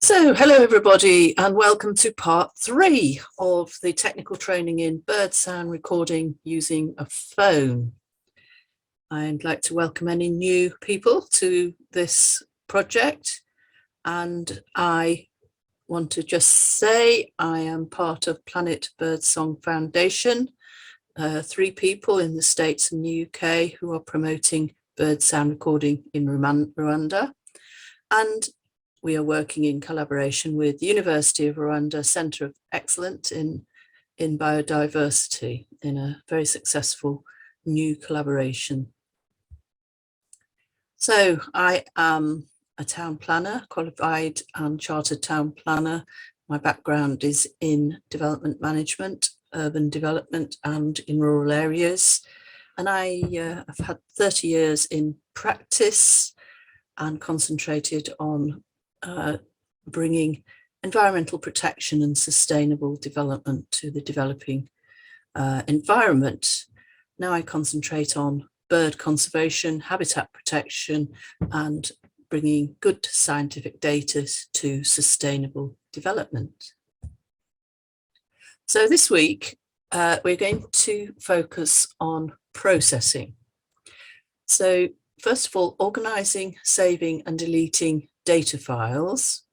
Hello everybody, and welcome to part 3 of the technical training in bird sound recording using a phone. I'd like to welcome any new people to this project, and I want to just say I am part of Planet Birdsong Foundation, 3 people in the States and the UK who are promoting bird sound recording in Rwanda, and we are working in collaboration with the University of Rwanda Centre of Excellence in Biodiversity in a very successful new collaboration. So I am a town planner, qualified and chartered town planner. My background is in development management, urban development and in rural areas. And I have had 30 years in practice and concentrated on bringing environmental protection and sustainable development to the developing environment. Now I concentrate on bird conservation, habitat protection, and bringing good scientific data to sustainable development. So this week, we're going to focus on processing. So first of all, organizing, saving and deleting data files,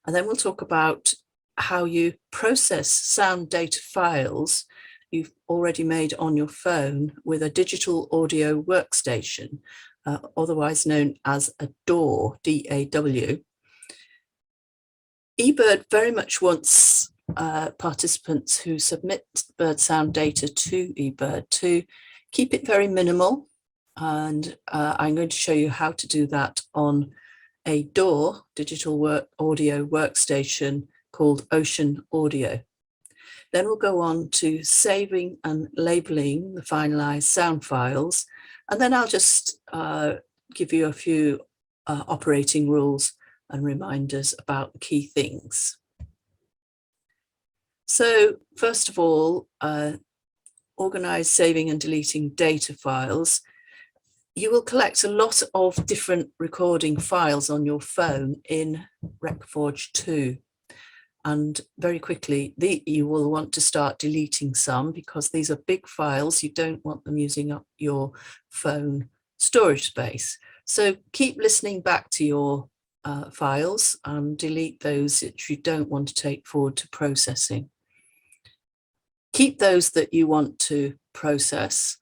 and then we'll talk about how you process sound data files you've already made on your phone with a digital audio workstation, otherwise known as a DAW, D-A-W. Ebird very much wants participants who submit bird sound data to Ebird to keep it very minimal, and I'm going to show you how to do that on a DAW, digital audio workstation called Ocean Audio. Then we'll go on to saving and labeling the finalized sound files, and then I'll just give you a few operating rules and reminders about the key things. So first of all, organize, saving and deleting data files. You will collect a lot of different recording files on your phone in RecForge 2. And very quickly, you will want to start deleting some because these are big files. You don't want them using up your phone storage space. So keep listening back to your files and delete those that you don't want to take forward to processing. Keep those that you want to process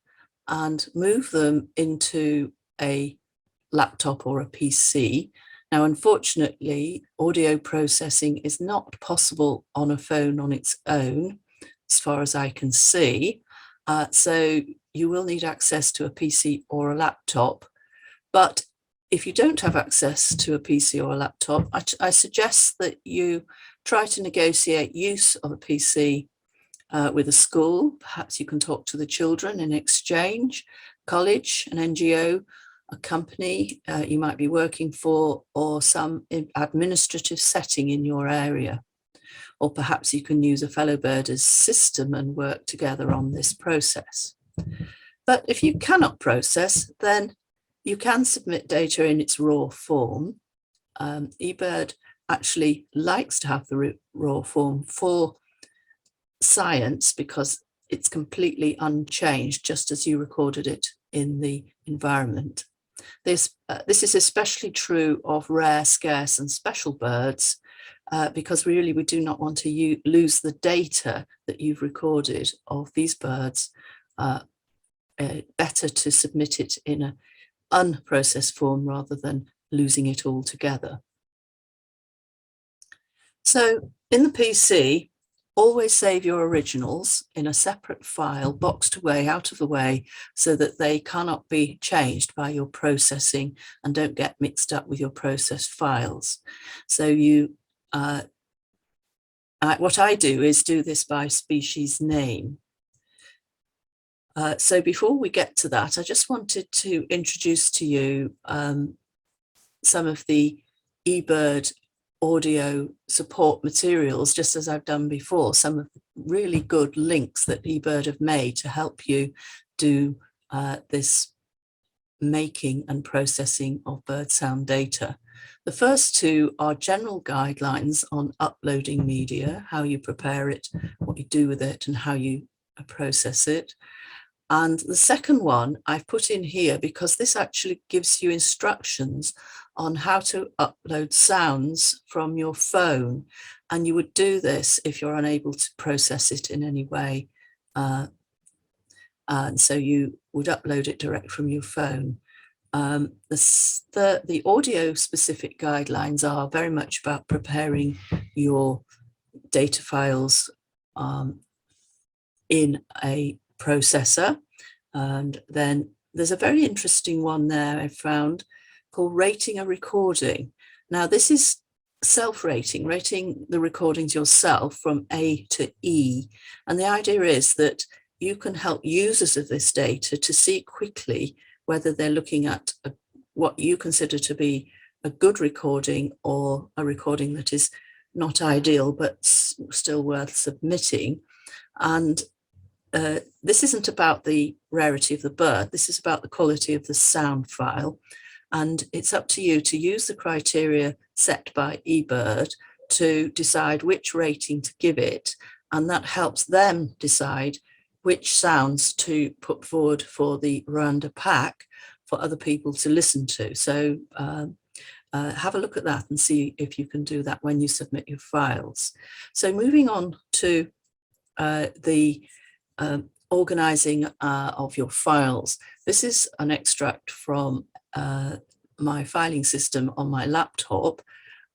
and move them into a laptop or a PC. Now, unfortunately, audio processing is not possible on a phone on its own, as far as I can see. So you will need access to a PC or a laptop. But if you don't have access to a PC or a laptop, I suggest that you try to negotiate use of a PC with a school. Perhaps you can talk to the children in exchange, college, an NGO, a company you might be working for, or some administrative setting in your area. Or perhaps you can use a fellow birder's system and work together on this process. But if you cannot process, then you can submit data in its raw form. Ebird actually likes to have the raw form for science because it's completely unchanged, just as you recorded it in the environment. This is especially true of rare, scarce and special birds because really we do not want to lose the data that you've recorded of these birds. Better to submit it in an unprocessed form rather than losing it altogether. So in the PC, always save your originals in a separate file, boxed away, out of the way, so that they cannot be changed by your processing and don't get mixed up with your processed files. So what I do is do this by species name. So before we get to that, I just wanted to introduce to you some of the Ebird audio support materials, just as I've done before, some of the really good links that Ebird have made to help you do this making and processing of bird sound data. The first two are general guidelines on uploading media, how you prepare it, what you do with it, and how you process it. And the second one I've put in here because this actually gives you instructions on how to upload sounds from your phone. And you would do this if you're unable to process it in any way. And so you would upload it direct from your phone. The audio specific guidelines are very much about preparing your data files in a processor. And then there's a very interesting one there I found called rating a recording. Now this is self-rating, rating the recordings yourself from A to E. And the idea is that you can help users of this data to see quickly whether they're looking at what you consider to be a good recording or a recording that is not ideal but still worth submitting. And this isn't about the rarity of the bird, this is about the quality of the sound file. And it's up to you to use the criteria set by Ebird to decide which rating to give it. And that helps them decide which sounds to put forward for the Rwanda pack for other people to listen to. So have a look at that and see if you can do that when you submit your files. So moving on to the organizing of your files. This is an extract from my filing system on my laptop,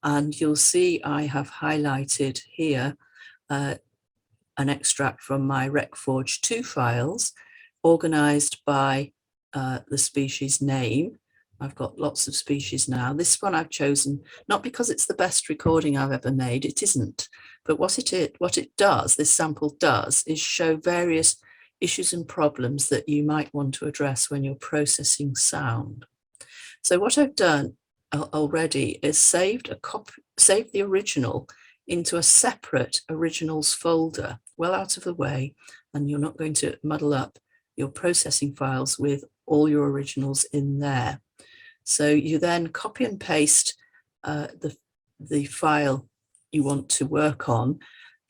and you'll see I have highlighted here an extract from my RecForge 2 files, organized by the species name. I've got lots of species now. This one I've chosen not because it's the best recording I've ever made, it isn't, but what it does, this sample does, is show various issues and problems that you might want to address when you're processing sound. So what I've done already is saved the original into a separate originals folder, well out of the way, and you're not going to muddle up your processing files with all your originals in there. So you then copy and paste the file you want to work on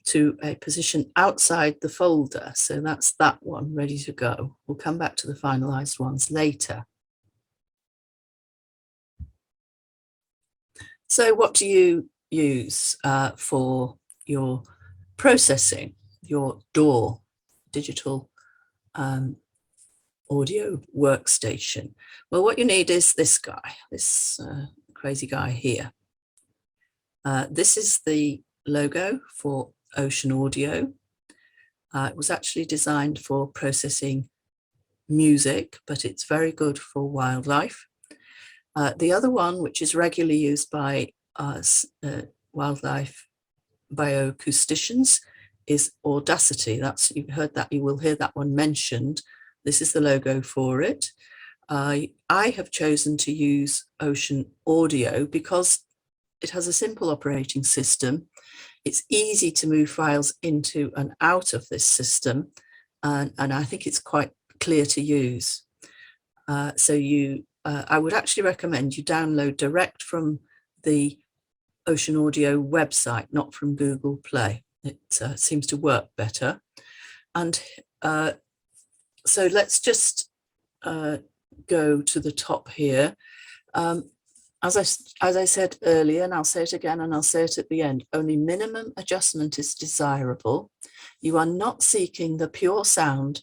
to a position outside the folder. So that's that one ready to go. We'll come back to the finalized ones later. So what do you use for your processing, your DAW, digital audio workstation? Well, what you need is this guy, this crazy guy here. This is the logo for Ocean Audio. It was actually designed for processing music, but it's very good for wildlife. The other one, which is regularly used by wildlife bioacousticians, is Audacity. You will hear that one mentioned. This is the logo for it. I have chosen to use Ocean Audio because it has a simple operating system. It's easy to move files into and out of this system, and I think it's quite clear to use. I would actually recommend you download direct from the Ocean Audio website, not from Google Play. It seems to work better. And so let's just go to the top here. As I said earlier, and I'll say it again and I'll say it at the end, only minimum adjustment is desirable. You are not seeking the pure sound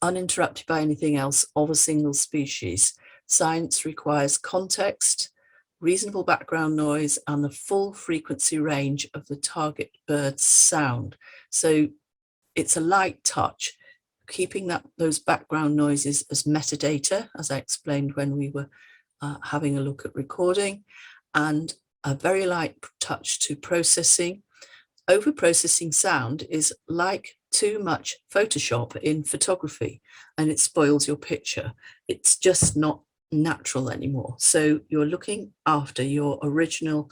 uninterrupted by anything else of a single species. Science requires context, reasonable background noise, and the full frequency range of the target bird's sound. So it's a light touch, keeping those background noises as metadata, as I explained when we were having a look at recording, and a very light touch to processing. Over-processing sound is like too much Photoshop in photography, and it spoils your picture. It's just not natural anymore. So you're looking after your original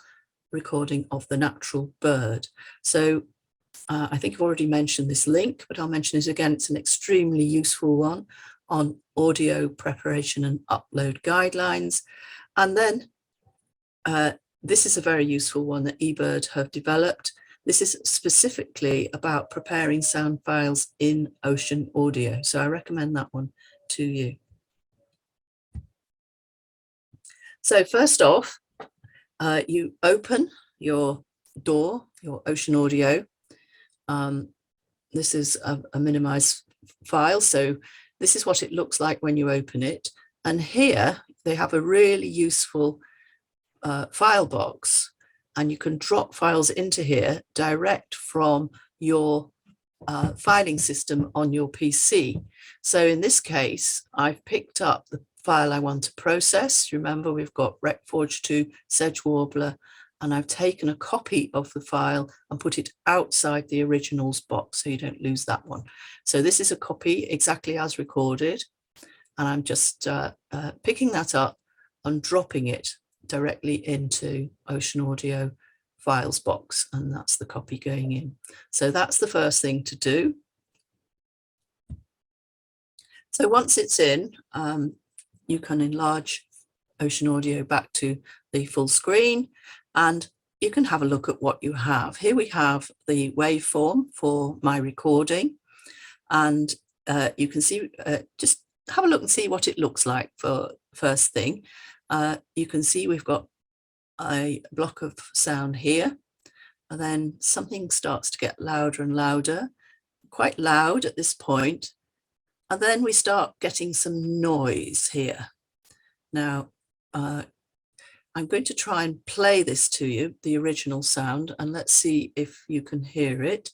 recording of the natural bird. So I think I've already mentioned this link, but I'll mention it again. It's an extremely useful one on audio preparation and upload guidelines. And then This is a very useful one that Ebird have developed. This is specifically about preparing sound files in Ocean Audio. So I recommend that one to you. So first off, you open your door, your Ocean Audio. This is a minimized file. So this is what it looks like when you open it. And here they have a really useful file box, and you can drop files into here direct from your filing system on your PC. So in this case, I've picked up the file I want to process. Remember, we've got Recforge 2, Sedge Warbler, and I've taken a copy of the file and put it outside the originals box so you don't lose that one. So this is a copy exactly as recorded, and I'm just picking that up and dropping it directly into Ocean Audio files box, and that's the copy going in. So that's the first thing to do. So once it's in, you can enlarge Ocean Audio back to the full screen, and you can have a look at what you have. Here we have the waveform for my recording, and you can see, just have a look and see what it looks like for first thing. You can see we've got a block of sound here, and then something starts to get louder and louder, quite loud at this point, and then we start getting some noise here. Now, I'm going to try and play this to you, the original sound, and let's see if you can hear it.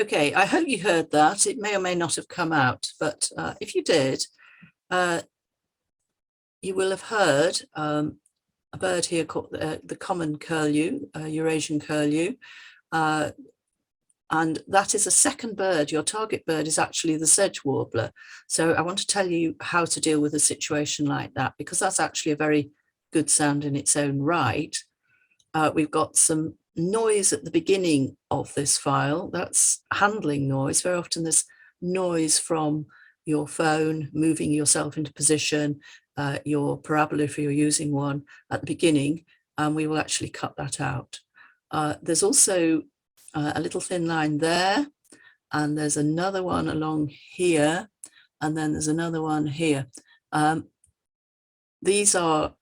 Okay, I hope you heard that. It may or may not have come out, but if you did, you will have heard a bird here called the common curlew, Eurasian curlew, and that is a second bird. Your target bird is actually the sedge warbler. So I want to tell you how to deal with a situation like that, because that's actually a very good sound in its own right. We've got some noise at the beginning of this file. That's handling noise. Very often there's noise from your phone, moving yourself into position, your parabola if you're using one at the beginning, and we will actually cut that out. There's also a little thin line there, and there's another one along here, and then there's another one here. These are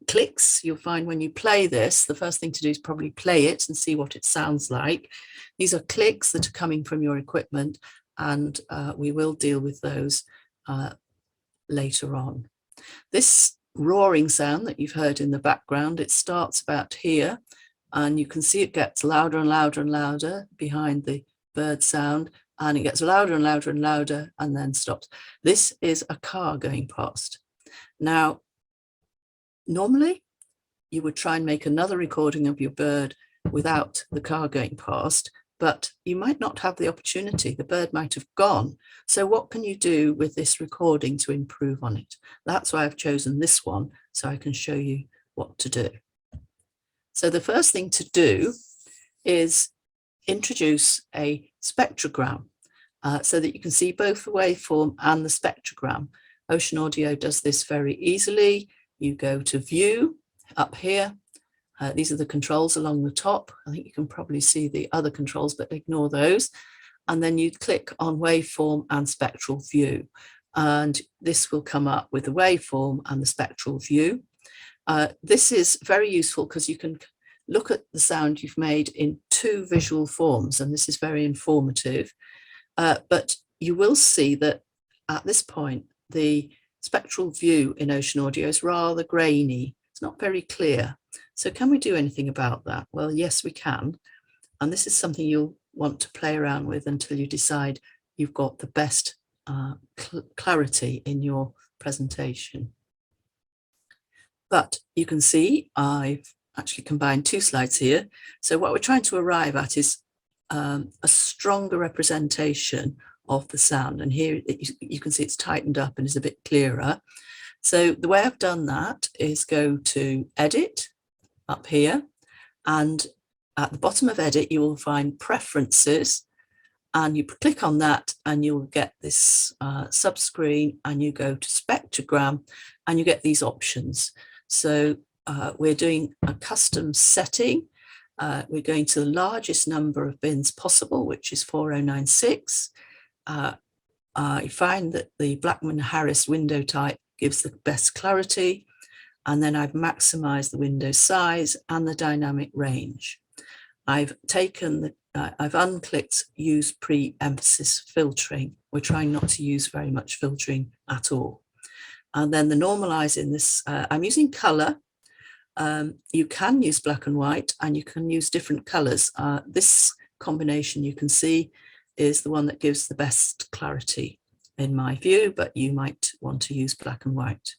clicks. You'll find when you play this, the first thing to do is probably play it and see what it sounds like. These are clicks that are coming from your equipment, and we will deal with those later on. This roaring sound that you've heard in the background, it starts about here, and you can see it gets louder and louder and louder behind the bird sound, and it gets louder and louder and louder and then stops. This is a car going past. Now, normally you would try and make another recording of your bird without the car going past, but you might not have the opportunity. The bird might have gone. So what can you do with this recording to improve on it? That's why I've chosen this one, so I can show you what to do. So the first thing to do is introduce a spectrogram so that you can see both the waveform and the spectrogram. Ocean Audio does this very easily. You go to View up here. These are the controls along the top. I think you can probably see the other controls, but ignore those. And then you click on Waveform and Spectral View. And this will come up with the waveform and the spectral view. This is very useful because you can look at the sound you've made in two visual forms, and this is very informative. But you will see that at this point, the spectral view in Ocean Audio is rather grainy. It's not very clear. So can we do anything about that? Well, yes, we can. And this is something you'll want to play around with until you decide you've got the best clarity in your presentation. But you can see I've actually combined two slides here. So what we're trying to arrive at is a stronger representation of the sound. And here you can see it's tightened up and is a bit clearer. So the way I've done that is go to Edit up here, and at the bottom of Edit you will find Preferences, And you click on that and you'll get this subscreen, and you go to spectrogram and you get these options. So we're doing a custom setting. We're going to the largest number of bins possible, which is 4096. I find that the Blackman-Harris window type gives the best clarity, and then I've maximized the window size and the dynamic range. I've unclicked use pre-emphasis filtering. We're trying not to use very much filtering at all. And then the normalize in this, I'm using color. You can use black and white, and you can use different colors. This combination you can see is the one that gives the best clarity in my view, but you might want to use black and white.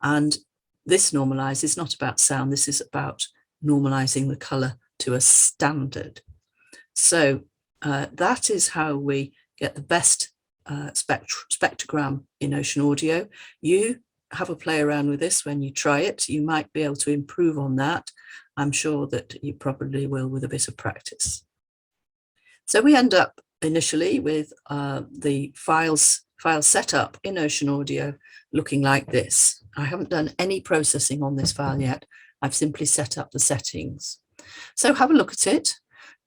And this normalize is not about sound. This is about normalizing the color to a standard. So that is how we get the best spectrogram in Ocean Audio. You have a play around with this when you try it. You might be able to improve on that. I'm sure that you probably will with a bit of practice. So we end up initially with the file setup in Ocean Audio looking like this. I haven't done any processing on this file yet. I've simply set up the settings. So have a look at it,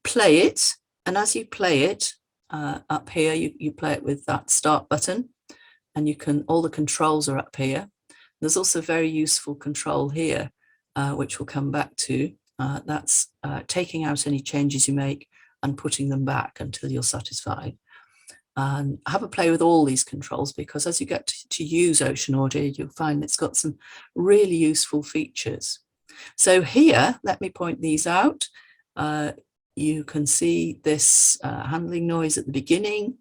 play it, and as you play it, up here, you play it with that start button, and you can, all the controls are up here. There's also a very useful control here, which we'll come back to. That's taking out any changes you make and putting them back until you're satisfied. And have a play with all these controls, because as you get to use Ocean Audio, you'll find it's got some really useful features. So here, let me point these out. You can see this handling noise at the beginning.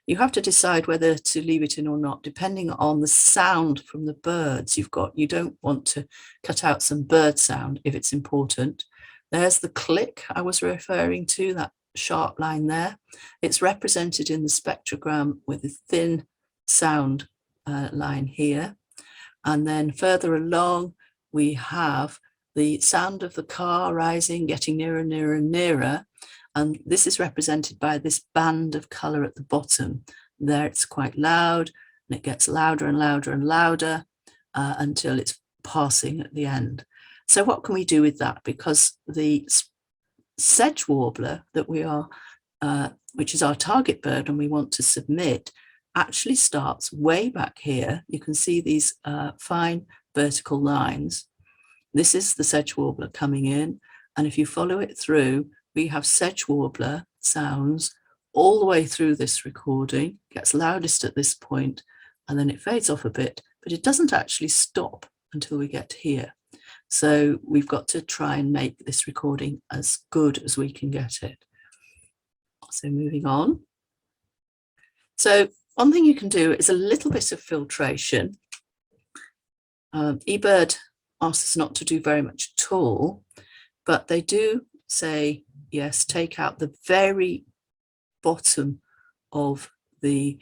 You have to decide whether to leave it in or not, depending on the sound from the birds you've got. You don't want to cut out some bird sound if it's important. There's the click I was referring to, that sharp line there. It's represented in the spectrogram with a thin sound line here. And then further along, we have the sound of the car rising, getting nearer, nearer, and nearer. And this is represented by this band of color at the bottom. There it's quite loud, and it gets louder and louder and louder until it's passing at the end. So what can we do with that? Because the sedge warbler that we are, which is our target bird and we want to submit, actually starts way back here. You can see these fine vertical lines. This is the sedge warbler coming in, and if you follow it through, we have sedge warbler sounds all the way through this recording. It gets loudest at this point, and then it fades off a bit, but it doesn't actually stop until we get here. So we've got to try and make this recording as good as we can get it. So moving on. So one thing you can do is a little bit of filtration. Ebird asks us not to do very much at all, but they do say, yes, take out the very bottom of the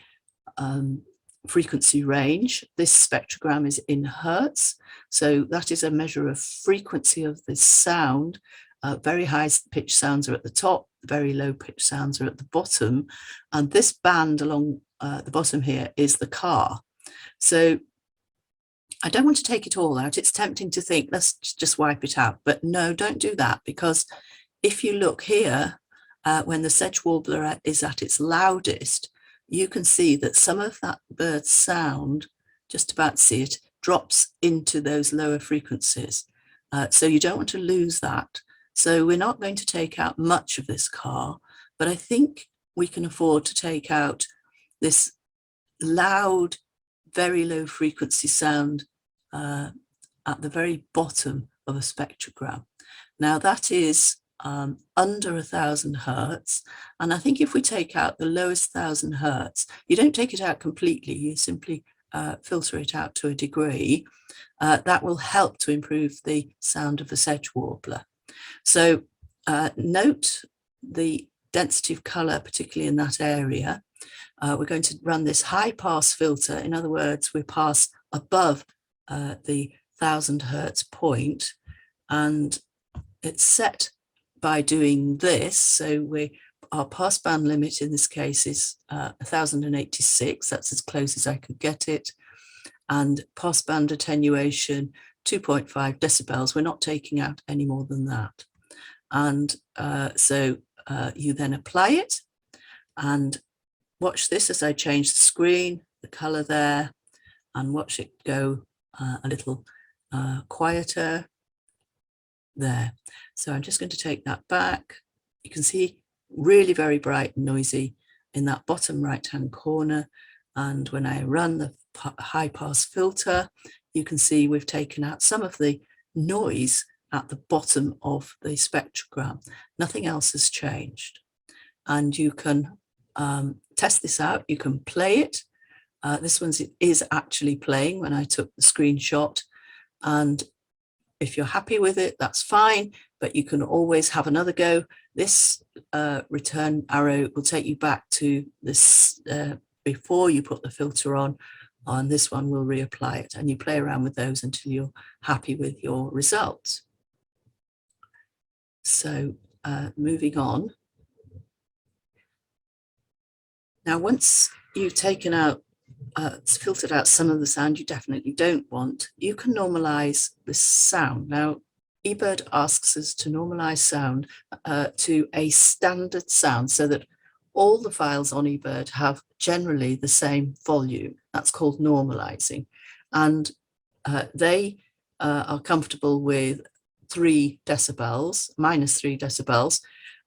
frequency range. This spectrogram is in hertz, so that is a measure of frequency of the sound. Very high pitch sounds are at the top, very low pitch sounds are at the bottom, and this band along the bottom here is the car. So I don't want to take it all out. It's tempting to think, let's just wipe it out, but no, don't do that, because if you look here, when the sedge warbler is at its loudest, you can see that some of that bird's sound, just about see it, drops into those lower frequencies. So you don't want to lose that. So we're not going to take out much of this car, but I think we can afford to take out this loud, very low frequency sound at the very bottom of a spectrogram. Now that is under 1,000 hertz, and I think if we take out the lowest 1,000 hertz, you don't take it out completely, you simply filter it out to a degree. That will help to improve the sound of the sedge warbler. So note the density of color, particularly in that area. We're going to run this high pass filter. In other words, we pass above the 1,000 hertz point, and it's set by doing this. So we're our passband limit in this case is 1086. That's as close as I could get it. And passband attenuation, 2.5 decibels. We're not taking out any more than that. And so you then apply it and watch this as I change the screen, the color there, and watch it go a little quieter there. So I'm just going to take that back. You can see really very bright and noisy in that bottom right-hand corner. And when I run the high pass filter, you can see we've taken out some of the noise at the bottom of the spectrogram. Nothing else has changed. And you can test this out. You can play it. This one is actually playing when I took the screenshot. And if you're happy with it, that's fine, but you can always have another go. This return arrow will take you back to this before you put the filter on, and this one will reapply it, and you play around with those until you're happy with your results. So moving on. Now, once you've taken out, filtered out some of the sound you definitely don't want, you can normalize the sound. Now, Ebird asks us to normalize sound to a standard sound so that all the files on Ebird have generally the same volume. That's called normalizing. And they are comfortable with 3 decibels, minus 3 decibels.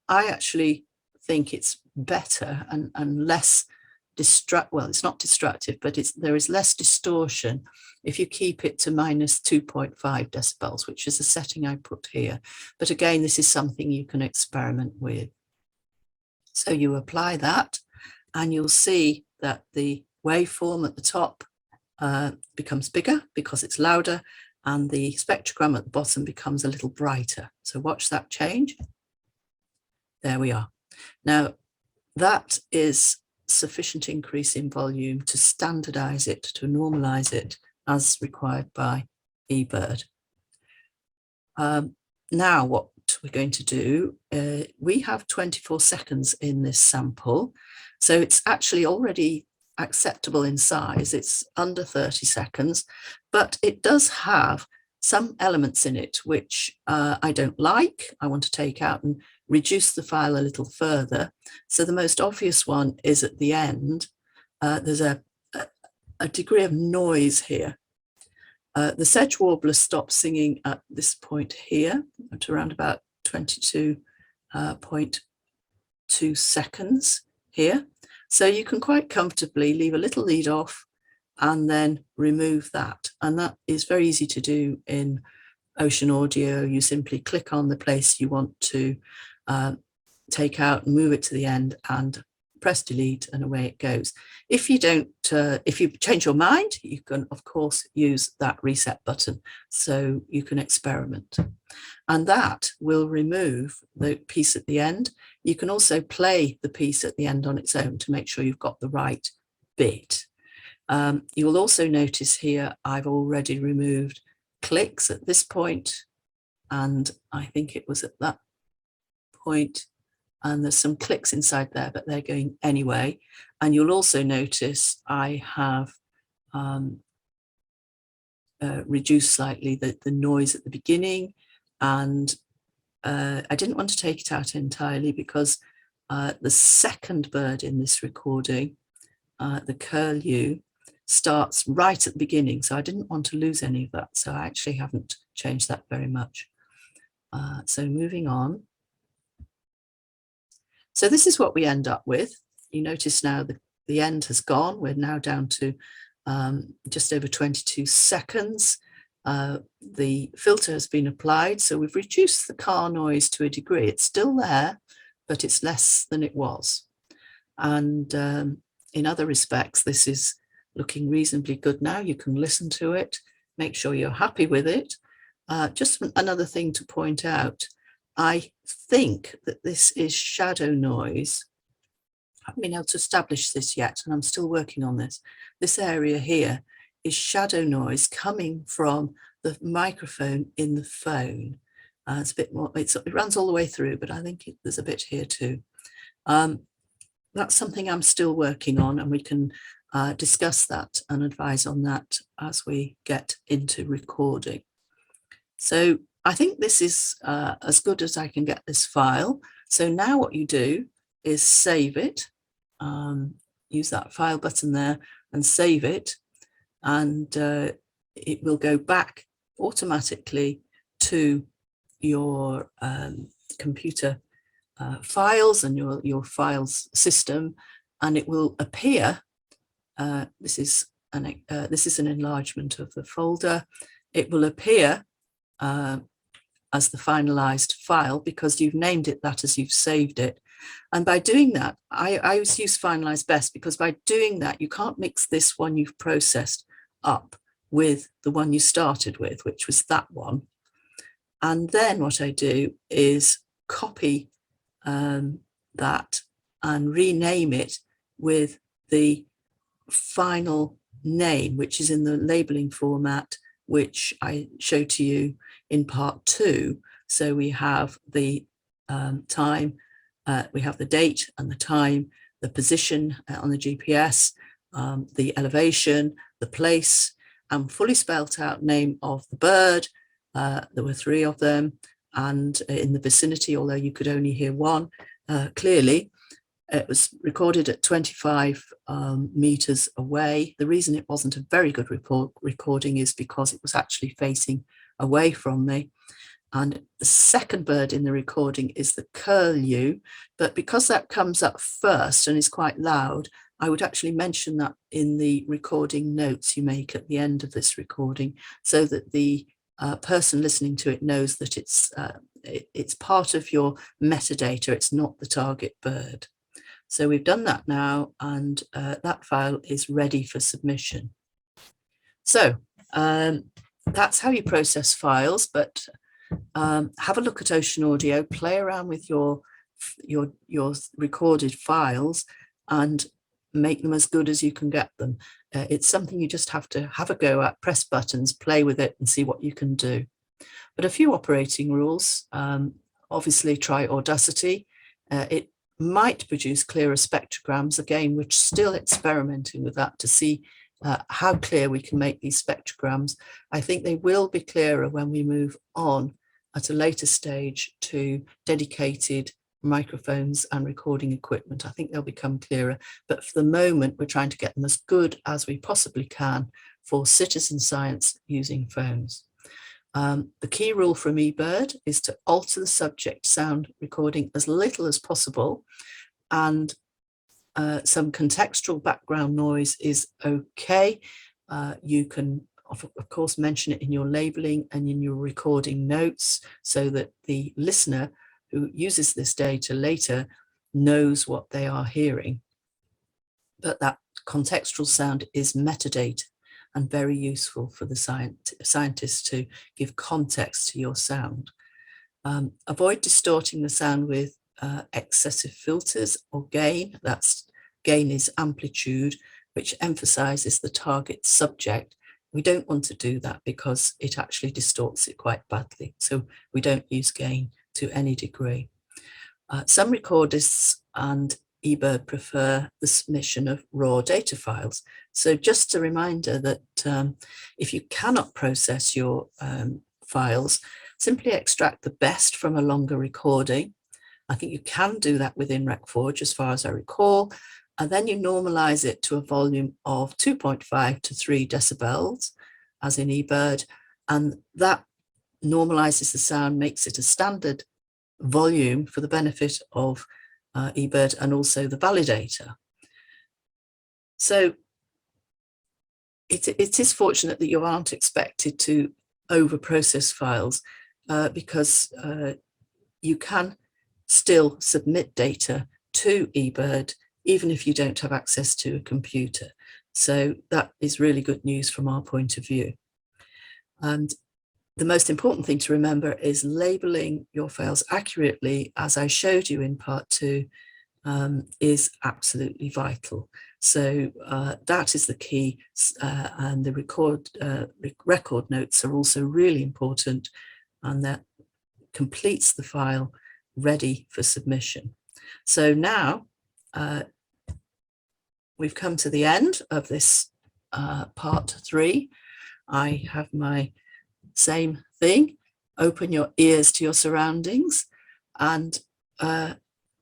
I actually think it's better and less well, it's not destructive, but there is less distortion if you keep it to minus 2.5 decibels, which is the setting I put here. But again, this is something you can experiment with. So you apply that and you'll see that the waveform at the top becomes bigger because it's louder, and the spectrogram at the bottom becomes a little brighter. So watch that change. There we are. Now, that is sufficient increase in volume to standardize it, to normalize it as required by Ebird. Now what we're going to do, we have 24 seconds in this sample, so it's actually already acceptable in size. It's under 30 seconds, but it does have some elements in it which I don't like. I want to take out and reduce the file a little further. So the most obvious one is at the end. There's a degree of noise here. The sedge warbler stops singing at this point here, at around about 22.2 seconds here. So you can quite comfortably leave a little lead off and then remove that. And that is very easy to do in Ocean Audio. You simply click on the place you want to take out and move it to the end and press delete, and away it goes. If you don't, if you change your mind, you can of course use that reset button, so you can experiment. And that will remove the piece at the end. You can also play the piece at the end on its own to make sure you've got the right bit. You will also notice here I've already removed clicks at this point, and I think it was at that point, and there's some clicks inside there, but they're going anyway. And you'll also notice I have reduced slightly the noise at the beginning, and I didn't want to take it out entirely because the second bird in this recording, the curlew, starts right at the beginning, so I didn't want to lose any of that, so I actually haven't changed that very much. So moving on. So this is what we end up with. You notice now the end has gone. We're now down to just over 22 seconds. The filter has been applied, so we've reduced the car noise to a degree. It's still there, but it's less than it was. And in other respects, this is looking reasonably good now. You can listen to it, make sure you're happy with it. Just another thing to point out, I think that this is shadow noise. I haven't been able to establish this yet, and I'm still working on this. This area here is shadow noise coming from the microphone in the phone. It's a bit more, it runs all the way through, but I think there's a bit here too. That's something I'm still working on, and we can discuss that and advise on that as we get into recording. So I think this is as good as I can get this file. So now what you do is save it, use that file button there and save it, and it will go back automatically to your computer files and your files system, and it will appear, this is an enlargement of the folder, it will appear as the finalized file because you've named it that as you've saved it. And by doing that, I always use finalize best, because by doing that, you can't mix this one you've processed up with the one you started with, which was that one. And then what I do is copy that and rename it with the final name, which is in the labeling format, which I showed to you in part 2. So we have the time, we have the date and the time, the position on the GPS, the elevation, the place, and fully spelt out name of the bird. There were 3 of them, and in the vicinity, although you could only hear one clearly. It was recorded at 25 meters away. The reason it wasn't a very good recording is because it was actually facing away from me. And the second bird in the recording is the curlew, but because that comes up first and is quite loud, I would actually mention that in the recording notes you make at the end of this recording, so that the person listening to it knows that it's part of your metadata, it's not the target bird. So we've done that now, and that file is ready for submission. So that's how you process files, but have a look at Ocean Audio, play around with your recorded files and make them as good as you can get them. It's something you just have to have a go at, press buttons, play with it and see what you can do. But a few operating rules. Obviously try Audacity. It might produce clearer spectrograms. Again, we're still experimenting with that to see how clear we can make these spectrograms. I think they will be clearer when we move on at a later stage to dedicated microphones and recording equipment. I think they'll become clearer, but for the moment we're trying to get them as good as we possibly can for citizen science using phones. The key rule from Ebird is to alter the subject sound recording as little as possible, and some contextual background noise is okay. You can of course mention it in your labeling and in your recording notes so that the listener who uses this data later knows what they are hearing. But that contextual sound is metadata and very useful for the scientists to give context to your sound. Avoid distorting the sound with excessive filters or gain. Gain is amplitude, which emphasizes the target subject. We don't want to do that because it actually distorts it quite badly. So we don't use gain to any degree. Some recordists and Ebird prefer the submission of raw data files. So just a reminder that if you cannot process your files, simply extract the best from a longer recording. I think you can do that within Rec4 as far as I recall. And then you normalize it to a volume of 2.5 to 3 decibels, as in Ebird. And that normalizes the sound, makes it a standard volume for the benefit of Ebird and also the validator. So it is fortunate that you aren't expected to over-process files because you can still submit data to Ebird even if you don't have access to a computer. So that is really good news from our point of view. And the most important thing to remember is labeling your files accurately, as I showed you in part 2, is absolutely vital. So that is the key, and the record notes are also really important, and that completes the file ready for submission. So now we've come to the end of this part 3. I have my same thing. Open your ears to your surroundings, and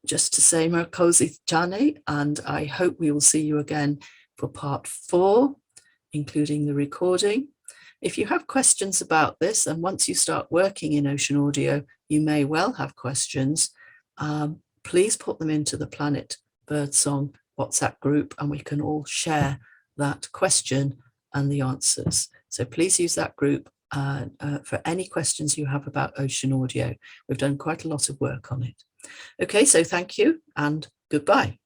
just to say Merkosi Chane, and I hope we will see you again for part 4, including the recording. If you have questions about this, and once you start working in Ocean Audio, you may well have questions, please put them into the Planet Birdsong WhatsApp group, and we can all share that question and the answers. So please use that group for any questions you have about Ocean Audio. We've done quite a lot of work on it. Okay, so thank you and goodbye.